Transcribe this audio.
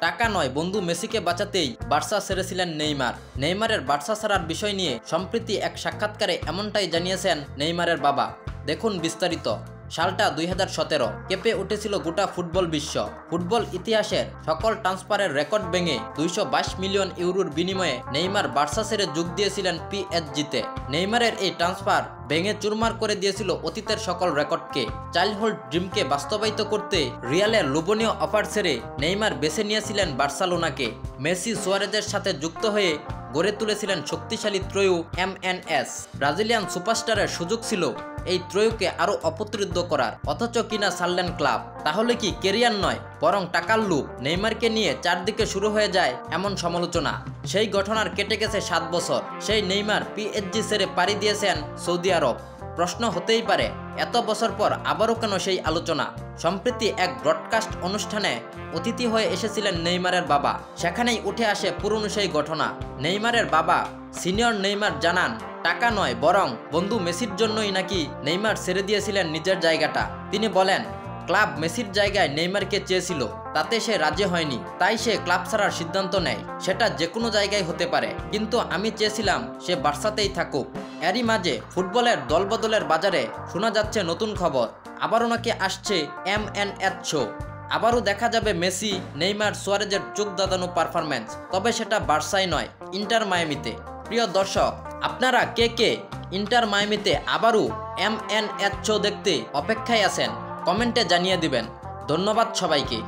টাকা নয়, বন্ধু মেসিকে বাঁচাতেই বার্সা ছেড়েছিলেন নেইমার। নেইমারের বার্সা ছাড়ার বিষয় নিয়ে সম্প্রতি এক সাক্ষাৎকারে এমনটাই জানিয়েছেন নেইমারের বাবা। দেখুন বিস্তারিত। সালটা 2017, কেঁপে উঠেছিল গোটা ফুটবল বিশ্ব। ফুটবল ইতিহাসের সকল ট্রান্সফারের রেকর্ড ভেঙে 222 মিলিয়ন ইউরোর বিনিময়ে নেইমার বার্সা ছেড়ে যোগ দিয়েছিলেন পিএসজিতে। নেইমারের এই ট্রান্সফার ভেঙে চুরমার করে দিয়েছিল অতীতের সকল রেকর্ডকে। চাইল্ডহুড ড্রিমকে বাস্তবায়িত করতে রিয়ালের লোভনীয় অফার ছেড়ে নেইমার বেছে নিয়েছিলেন বার্সেলোনাকে। মেসি সুয়ারেজের সাথে যুক্ত হয়ে গড়ে তুলেছিলেন শক্তিশালী ত্রয়ী এমএনএস। ব্রাজিলিয়ান সুপারস্টারের সুযোগ ছিল এই ত্রয়ীকে আরও অপতৃদ্ধ করার, অথচ কিনা ছাড়লেন ক্লাব। তাহলে কি কেরিয়ার নয় বরং টাকার লোভ? নেইমারকে নিয়ে চারদিকে শুরু হয়ে যায় এমন সমালোচনা। সেই ঘটনার কেটে গেছে 7 বছর। সেই নেইমার পিএসজি ছেড়ে পাড়ি দিয়েছেন সৌদি আরব। প্রশ্ন হতেই পারে, এত বছর পর আবারও কেন সেই আলোচনা? সম্প্রতি এক ব্রডকাস্ট অনুষ্ঠানে অতিথি হয়ে এসেছিলেন নেইমারের বাবা। সেখানেই উঠে আসে পুরনো সেই ঘটনা। নেইমারের বাবা সিনিয়র নেইমার জানান, টাকা নয় বরং বন্ধু মেসির জন্যই নাকি নেইমার ছেড়ে দিয়েছিলেন নিজের জায়গাটা। তিনি বলেন, ক্লাব মেসির জায়গায় নেইমারকে চেয়েছিল, তাতে সে রাজি হয়নি, তাই সে ক্লাব ছাড়ার সিদ্ধান্ত নেয়। সেটা যে কোনো জায়গায় হতে পারে, কিন্তু আমি চেয়েছিলাম সে বার্সাতেই থাকুক। এরই মাঝে ফুটবলের দলবদলের বাজারে শোনা যাচ্ছে নতুন খবর। আবারও নাকি আসছে এমএনএস শো। আবারও দেখা যাবে মেসি, নেইমার, সুয়ারেজের চোখ দাদানো পারফরম্যান্স। তবে সেটা বার্সায় নয়, ইন্টার মায়ামিতে। প্রিয় দর্শক, আপনারা কে কে ইন্টার মায়ামিতে আবারও এমএনএস শো দেখতে অপেক্ষায় আছেন? কমেন্টে জানিয়ে দিবেন। ধন্যবাদ সবাইকে।